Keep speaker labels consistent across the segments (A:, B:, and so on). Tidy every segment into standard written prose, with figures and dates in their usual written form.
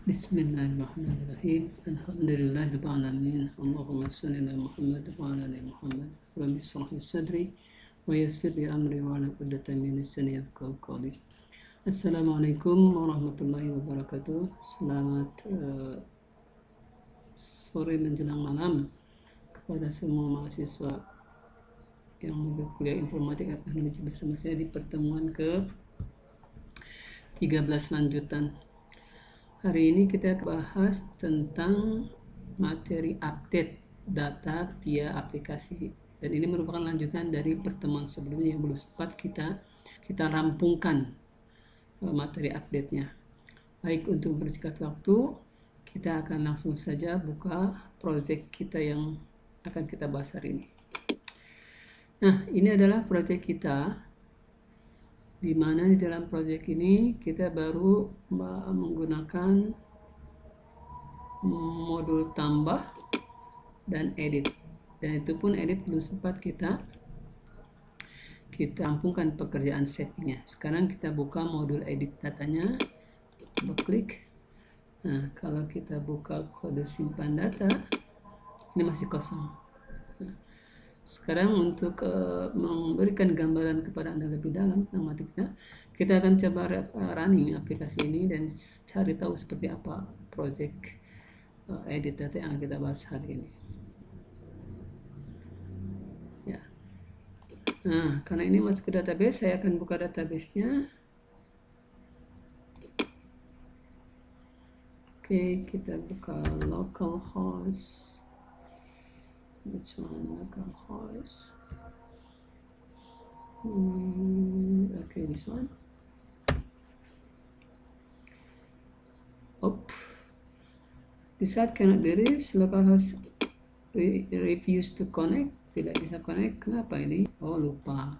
A: Bismillahirrahmanirrahim. Alhamdulillahirabbil alamin. Allahumma shalli ala Muhammad wa ala ali Muhammad. Rabbi shrah li sadri wa yassir li amri wa hlul 'uqdatam min lisani yafqahu qawli. Assalamualaikum warahmatullahi wabarakatuh. Selamat sore menjelang malam kepada semua mahasiswa yang berkuliah informatik atau teknologi bersama saya di pertemuan ke 13 lanjutan. Hari ini kita bahas tentang materi update data via aplikasi, dan ini merupakan lanjutan dari pertemuan sebelumnya yang belum sempat kita rampungkan materi update-nya. Baik, untuk bersingkat waktu, kita akan langsung saja buka project kita yang akan kita bahas hari ini. Nah, ini adalah project kita, di mana di dalam project ini kita baru menggunakan modul tambah dan edit, dan itu pun edit belum sempat kita rampungkan pekerjaan settingnya. Sekarang kita buka modul edit datanya, klik. Nah, kalau kita buka kode simpan data, ini masih kosong. Nah, sekarang untuk memberikan gambaran kepada Anda lebih dalam tentang matematika, kita akan coba running aplikasi ini dan cari tahu seperti apa project edit data yang kita bahas hari ini. Ya. Nah, karena ini masuk ke database, saya akan buka database-nya. Oke, kita buka localhost. Which one? Localhost. Okay, this one. This site cannot be reached. Localhost refuse to connect. Tidak bisa connect. Kenapa ini? Oh, lupa.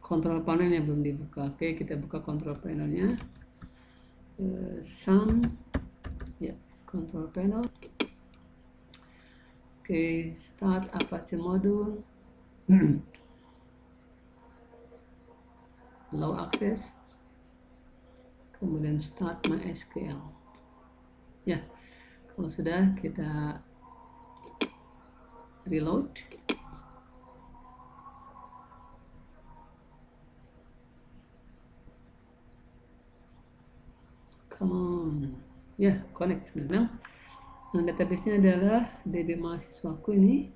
A: Control panelnya belum dibuka. Oke, kita buka control panelnya. Ya, control panel. Oke, start Apache module. Allow access. Kemudian start MySQL. Ya, kalau sudah, kita reload. Come on. Ya, connect. Nah, database-nya adalah DB mahasiswaku ini.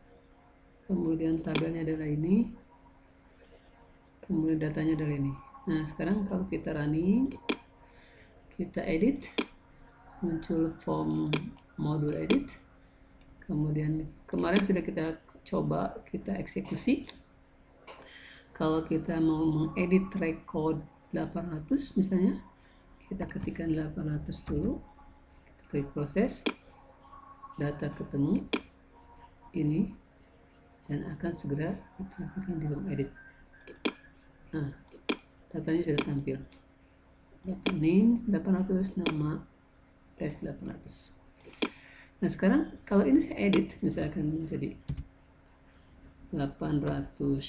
A: Kemudian tabelnya adalah ini. Kemudian datanya adalah ini. Nah, sekarang kalau kita running, kita edit, muncul form modul edit. Kemudian kemarin sudah kita coba, kita eksekusi. Kalau kita mau mengedit record 800 misalnya, kita ketikkan 800 dulu, kita klik proses, data ketemu ini, dan akan segera ditampilkan di dalam edit. Nah, datanya sudah tampil. Name 800, nama test 800. Nah, sekarang kalau ini saya edit, misalkan menjadi 890,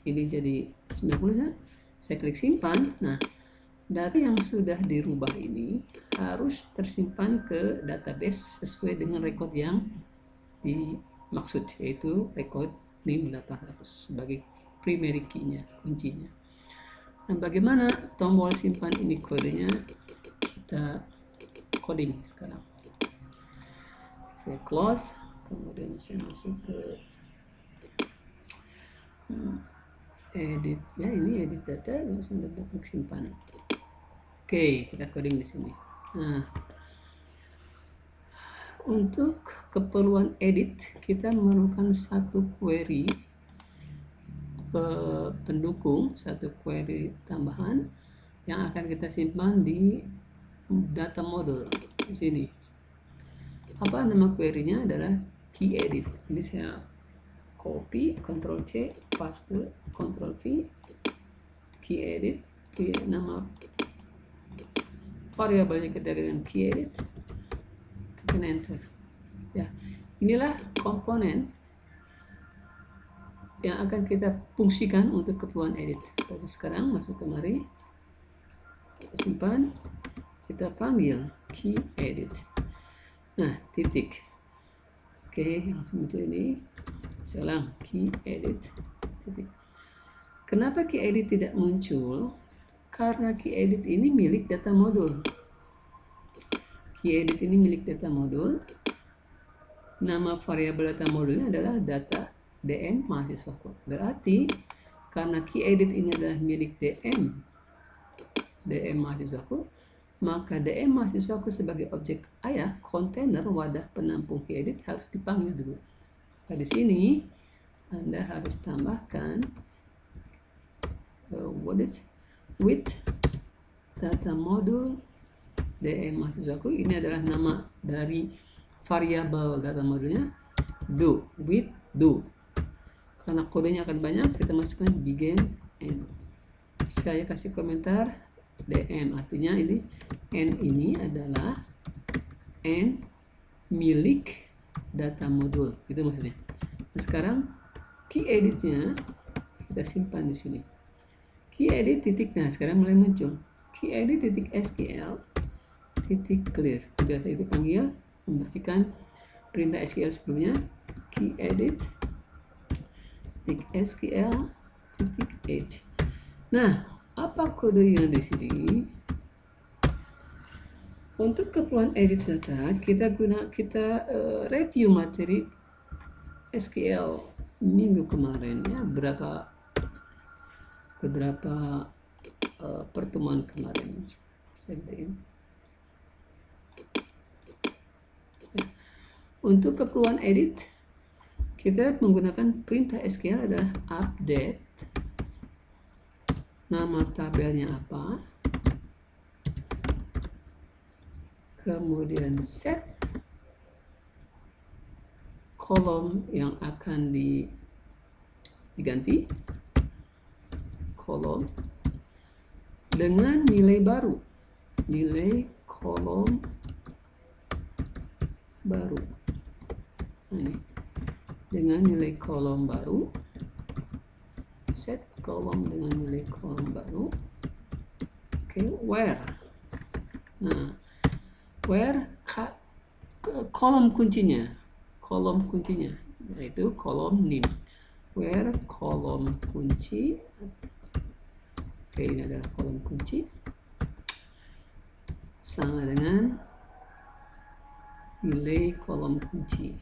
A: ini jadi 90 ya. Saya klik simpan. Nah, data yang sudah dirubah ini harus tersimpan ke database sesuai dengan record yang dimaksud, yaitu record name 800 sebagai primary key-nya, kuncinya. Nah, bagaimana tombol simpan ini kodenya? Kita coding sekarang. Saya close, kemudian saya masuk ke edit. Ya, ini edit data, langsung klik simpan. Oke, kita coding di sini. Nah, untuk keperluan edit, kita memerlukan satu query pendukung, satu query tambahan yang akan kita simpan di data model di sini. Apa nama query-nya? Adalah key edit. Ini saya copy, Ctrl C, paste, Ctrl V, key edit, nama variabelnya kita dengan key edit, tekan enter. Ya, inilah komponen yang akan kita fungsikan untuk keperluan edit. Jadi sekarang masuk kemari, simpan, kita panggil key edit. Nah, titik. Oke, langsung muncul ini. Selang key edit. Titik. Kenapa key edit tidak muncul? Karena key edit ini milik data modul. Key edit ini milik data modul. Nama variabel data modulnya adalah data DM mahasiswaku. Berarti karena key edit ini adalah milik DM mahasiswaku, maka DM mahasiswaku sebagai objek ayah kontainer wadah penampung key edit harus dipanggil dulu. Nah, di sini Anda harus tambahkan with data modul DM mahasiswaku. Ini adalah nama dari variabel data modulnya with do. Karena kodenya akan banyak, kita masukkan begin end. Saya kasih komentar DM, artinya ini N ini adalah N milik data modul, itu maksudnya. Nah, sekarang key editnya kita simpan di sini. Key edit titik, nah sekarang mulai muncul. Key edit titik SQL titik clear. Biasa itu panggil membersihkan perintah SQL sebelumnya. Key edit titik SQL titik edit. Nah, apa kode yang di sini? Untuk keperluan edit data, kita review materi SQL minggu kemarin ya, beberapa pertemuan kemarin. Untuk keperluan edit, kita menggunakan perintah SQL adalah update. Nama tabelnya apa? Kemudian set kolom yang akan diganti, kolom dengan nilai baru, nilai kolom baru. Nah, ini dengan nilai kolom baru, set kolom dengan nilai kolom baru. Oke, where. Nah, where kolom kuncinya, yaitu kolom name. Where kolom kunci. Oke, ini adalah kolom kunci sama dengan nilai kolom kunci.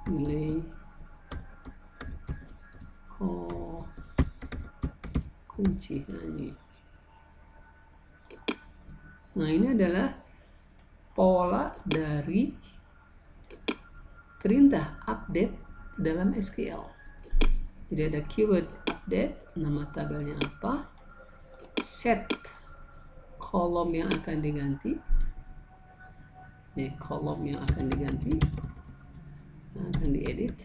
A: Nilai kunci. Nah, ini adalah pola dari perintah update dalam SQL. Jadi ada keyword update, nama tabelnya apa, set kolom yang akan diganti, ini kolom yang akan diganti, akan diedit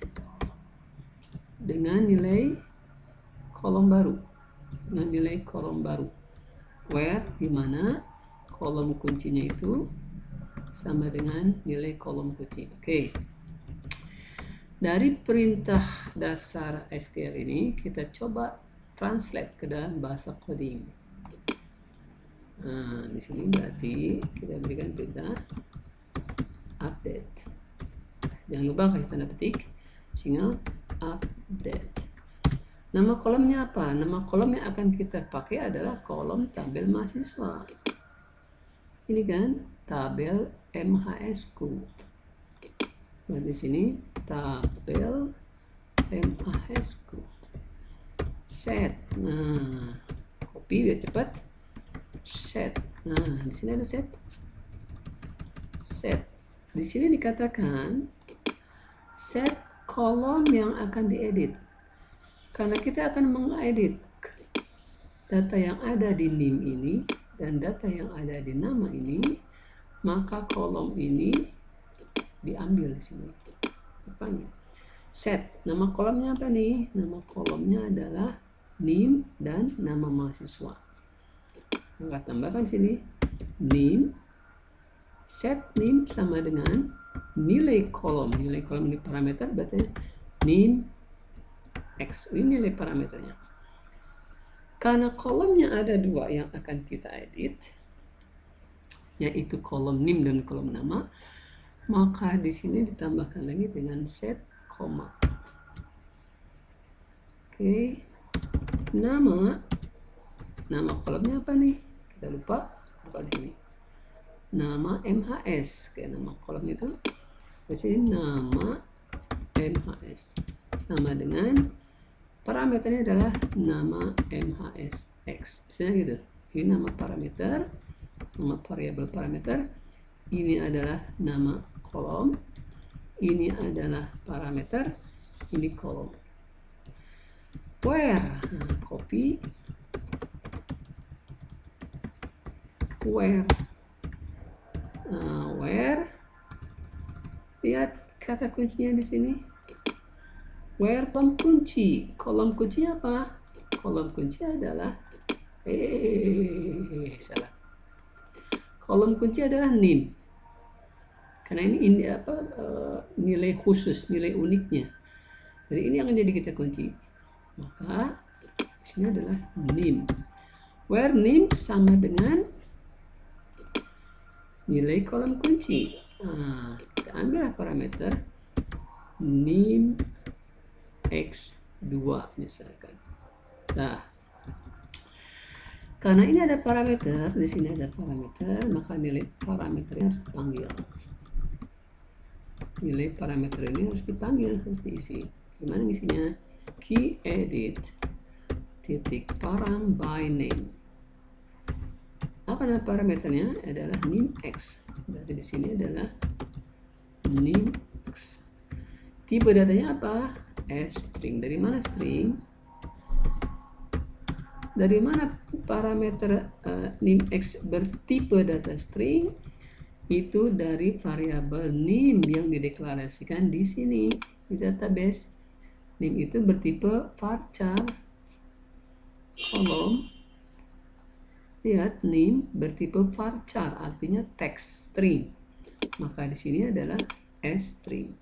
A: dengan nilai kolom baru, where, di mana kolom kuncinya itu sama dengan nilai kolom kunci. Oke. Dari perintah dasar SQL ini kita coba translate ke dalam bahasa coding. Nah, di sini berarti kita berikan perintah update. Jangan lupa kasih tanda petik, single update. Nama kolomnya apa? Nama kolom yang akan kita pakai adalah kolom tabel mahasiswa. Ini kan tabel MHS-ku. Nah, di sini tabel MHS-ku. Set. Nah, copy biar cepat. Set. Nah, di sini ada set. Set. Di sini dikatakan set kolom yang akan diedit. Karena kita akan mengedit data yang ada di name ini dan data yang ada di nama ini, maka kolom ini diambil di sini. Set. Nama kolomnya apa nih? Nama kolomnya adalah name dan nama mahasiswa. Maka tambahkan sini name. Set name sama dengan nilai kolom. Nilai kolom ini parameter, berarti name X. Ini nilai parameternya. Karena kolomnya ada dua yang akan kita edit, yaitu kolom NIM dan kolom nama, maka di sini ditambahkan lagi dengan set koma. Oke, nama kolomnya apa nih? Kita lupa buka di sini. Nama MHS, kayak nama kolom itu. Di sini nama MHS sama dengan parameternya adalah nama MHSX. Misalnya gitu. Ini nama parameter, nama variabel parameter. Ini adalah nama kolom. Ini adalah parameter. Ini kolom. Where, nah, copy. Where, lihat kata kuncinya di sini. Where kolom kunci. Kolom kunci apa? Kolom kunci adalah salah. Kolom kunci adalah NIM. Karena ini nilai khusus, nilai uniknya. Jadi ini akan jadi kita kunci. Maka di sini adalah NIM. Where NIM sama dengan nilai kolom kunci. Nah, kita ambillah parameter NIM X2 misalkan. Nah, karena ini ada parameter, di sini ada parameter, maka nilai parameternya harus dipanggil. Nilai parameter ini harus dipanggil, harus diisi. Gimana isinya? Key edit titik param by name. Apa nama parameternya? Adalah NIM X. Berarti di sini adalah NIM X. Tipe datanya apa? String. Dari mana string? Dari mana parameter NIM X bertipe data string? Itu dari variabel NIM yang dideklarasikan di sini di database. NIM itu bertipe varchar. Kolom. Lihat, NIM bertipe varchar, artinya text string. Maka di sini adalah string.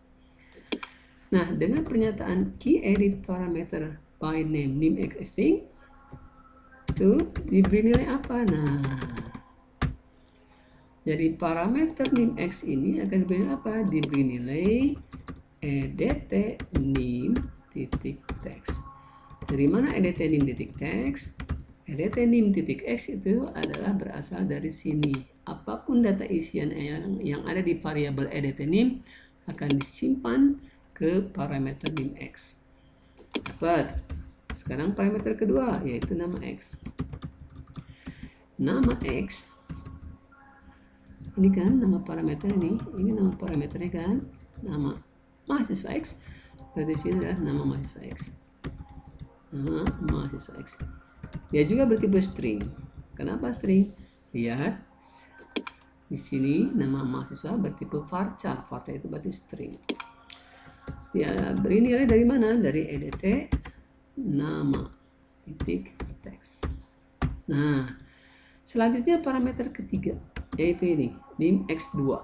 A: Nah, dengan pernyataan key edit parameter by name NIM X string itu diberi nilai apa? Nah, jadi parameter NIM X ini akan diberi apa? Diberi nilai edt NIM titik text. Dari mana edt NIM titik text? Edt NIM titik X itu adalah berasal dari sini. Apapun data isian yang ada di variabel edt NIM akan disimpan ke parameter NIM X. Dapat. Sekarang parameter kedua yaitu nama X. Nama X ini kan nama parameter ini nama parameternya kan, nama mahasiswa X. Berarti sini adalah nama mahasiswa X. Nama mahasiswa X. Dia juga bertipe string. Kenapa string? Lihat di sini nama mahasiswa bertipe varchar. Varchar itu berarti string. Ya, beri nilai dari mana? Dari edt nama titik text. Nah, selanjutnya parameter ketiga yaitu ini NIM X2.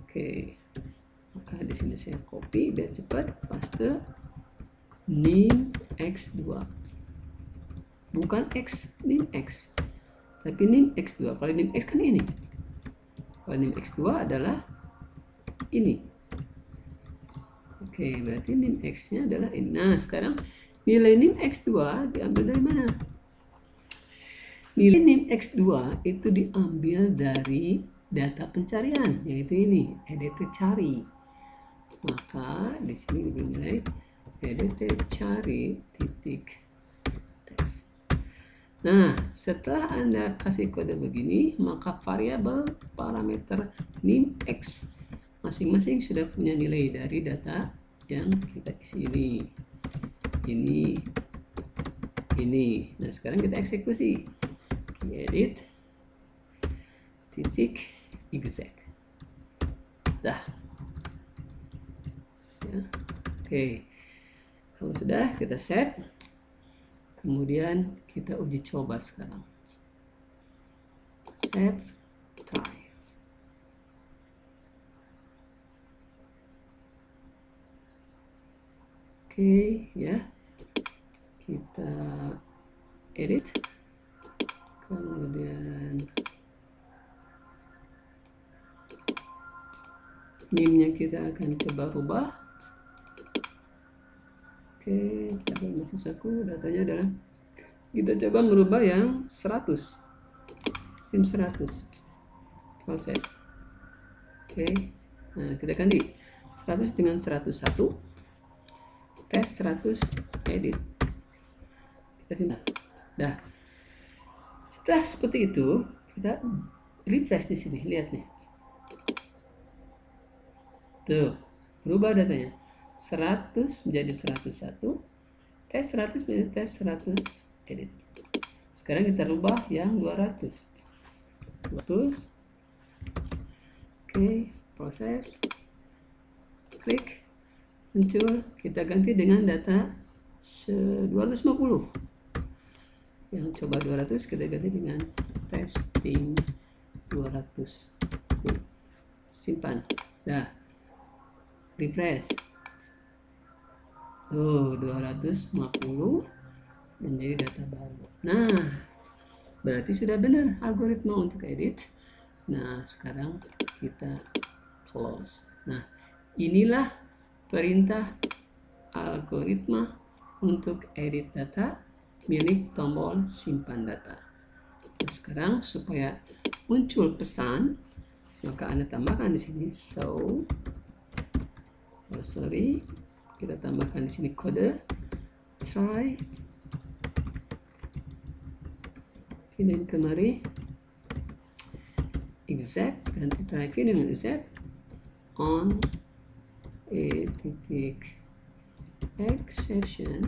A: Oke, maka di sini saya copy biar cepat, paste NIM X2. Bukan X, NIM X, tapi NIM X2. Kalau NIM X kan ini. Kalau NIM X2 adalah ini. Oke, berarti NIM X-nya adalah ini. Nah, sekarang nilai NIM X2 diambil dari mana? Nilai NIM X2 itu diambil dari data pencarian, yaitu ini, edt cari. Maka di sini diberi nilai edt cari titik text. Nah, setelah Anda kasih kode begini, maka variabel parameter NIM X masing-masing sudah punya nilai dari data yang kita isi ini. Nah, sekarang kita eksekusi. Edit titik exec. Dah. Ya. Oke. Kalau sudah, kita save. Kemudian kita uji coba sekarang. Save, try. Oke, ya. Kita edit. Kemudian NIM-nya kita akan coba rubah. Oke, kita mahasiswaku, datanya adalah kita coba merubah yang 100, NIM 100 proses. Oke, nah kita ganti 100 dengan 101, tes 100, edit, kita simpan. Dah, setelah seperti itu kita refresh di sini, lihat nih, tuh berubah datanya 100 menjadi 101, tes 100 menjadi tes 100, edit. Sekarang kita rubah yang 200. Oke, proses, klik, muncul, kita ganti dengan data 250. Yang coba 200 kita ganti dengan testing 200. Simpan. Dah, refresh. 250 menjadi data baru. Nah, berarti sudah benar algoritma untuk edit. Nah, sekarang kita close. Nah, inilah perintah algoritma untuk edit data milik tombol simpan data. Nah, sekarang supaya muncul pesan, maka Anda tambahkan di sini kita tambahkan di sini kode try, pindahin kemari, exact, ganti try pindahin exact on a titik exception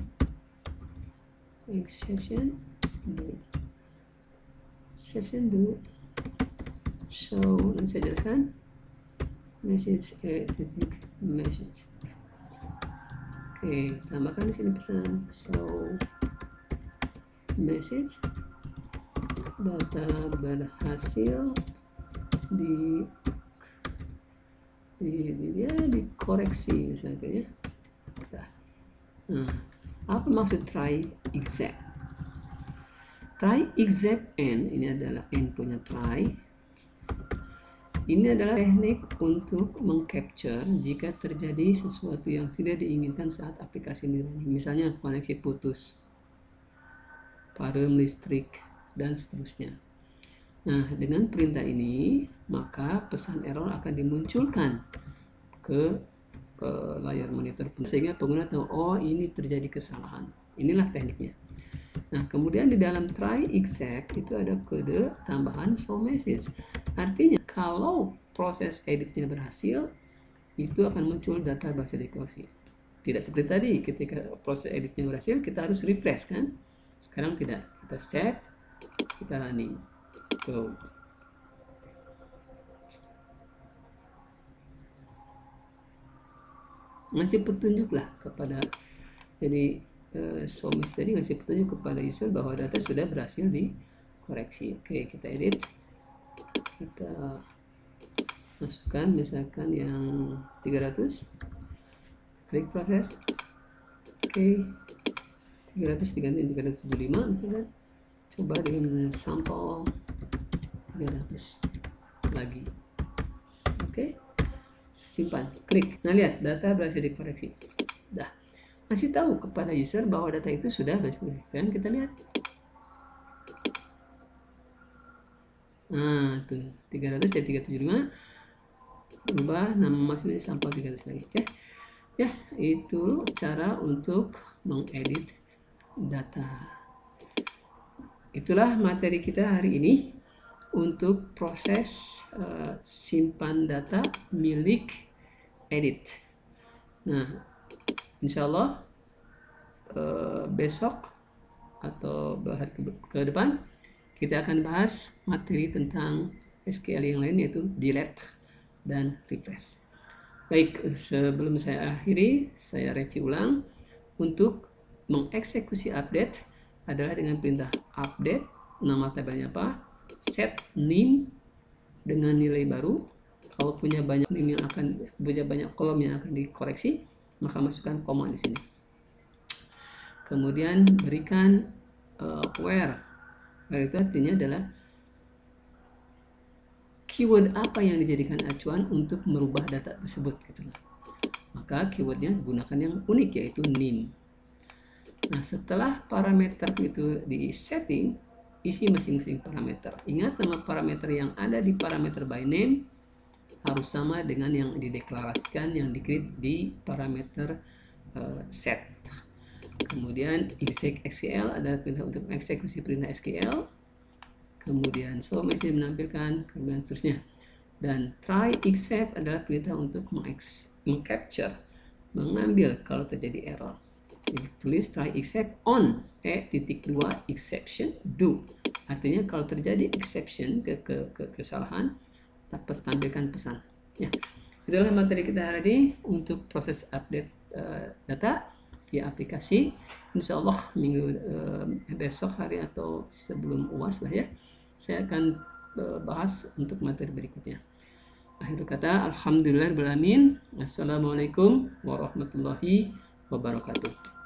A: do show, nanti saya jelaskan, message titik message. Oke, tambahkan di sini pesan show message data berhasil dikoreksi misalnya. Nah, apa maksud try exact? Try exact n, ini adalah n punya try. Ini adalah teknik untuk mengcapture jika terjadi sesuatu yang tidak diinginkan saat aplikasi ini running. Misalnya koneksi putus, padam listrik, dan seterusnya. Nah, dengan perintah ini, maka pesan error akan dimunculkan ke layar monitor sehingga pengguna tahu, oh ini terjadi kesalahan. Inilah tekniknya. Nah, kemudian di dalam try exact itu ada kode tambahan show message. Artinya kalau proses editnya berhasil, itu akan muncul data berhasil dikoreksi. Tidak seperti tadi, ketika proses editnya berhasil, kita harus refresh kan? Sekarang tidak, kita save, kita running. Go. Ngasih petunjuk lah kepada, jadi show message tadi ngasih petunjuk kepada user bahwa data sudah berhasil dikoreksi. Oke, kita edit, kita masukkan misalkan yang 300, klik proses. Oke, 300 diganti 375 misalkan, coba dengan sampel 300 lagi. Oke, simpan, klik. Nah, lihat data berhasil dikoreksi. Dah, masih tahu kepada user bahwa data itu sudah berhasil. Dan kita lihat, nah tuh 300 jadi 375, berubah nama masuknya sampel 300 lagi. Oke, ya itu cara untuk mengedit data. Itulah materi kita hari ini untuk proses simpan data milik edit. Nah, insya Allah besok atau hari ke depan kita akan bahas materi tentang SQL yang lain, yaitu delete dan refresh. Baik, sebelum saya akhiri, saya review ulang. Untuk mengeksekusi update adalah dengan perintah update, nama tabelnya apa, set NIM dengan nilai baru. Kalau punya banyak NIM yang akan punya banyak kolom yang akan dikoreksi, maka masukkan koma di sini. Kemudian berikan where itu artinya adalah keyword apa yang dijadikan acuan untuk merubah data tersebut gitu loh. Maka keywordnya gunakan yang unik, yaitu name. Nah, setelah parameter itu di setting, isi masing-masing parameter. Ingat, nama parameter yang ada di parameter by name harus sama dengan yang dideklarasikan, yang di-create di parameter set. Kemudian exec SQL adalah perintah untuk mengeksekusi perintah SQL. Kemudian show message menampilkan, kemudian seterusnya. Dan try except adalah perintah untuk mengcapture, mengambil kalau terjadi error. Jadi tulis try except on (2) exception do. Artinya kalau terjadi exception, kesalahan, dapat tampilkan pesan. Ya, itulah materi kita hari ini untuk proses update data di aplikasi. Insya Allah minggu besok hari atau sebelum UAS lah ya, saya akan bahas untuk materi berikutnya. Akhir kata, alhamdulillahirabbil alamin. Assalamualaikum warahmatullahi wabarakatuh.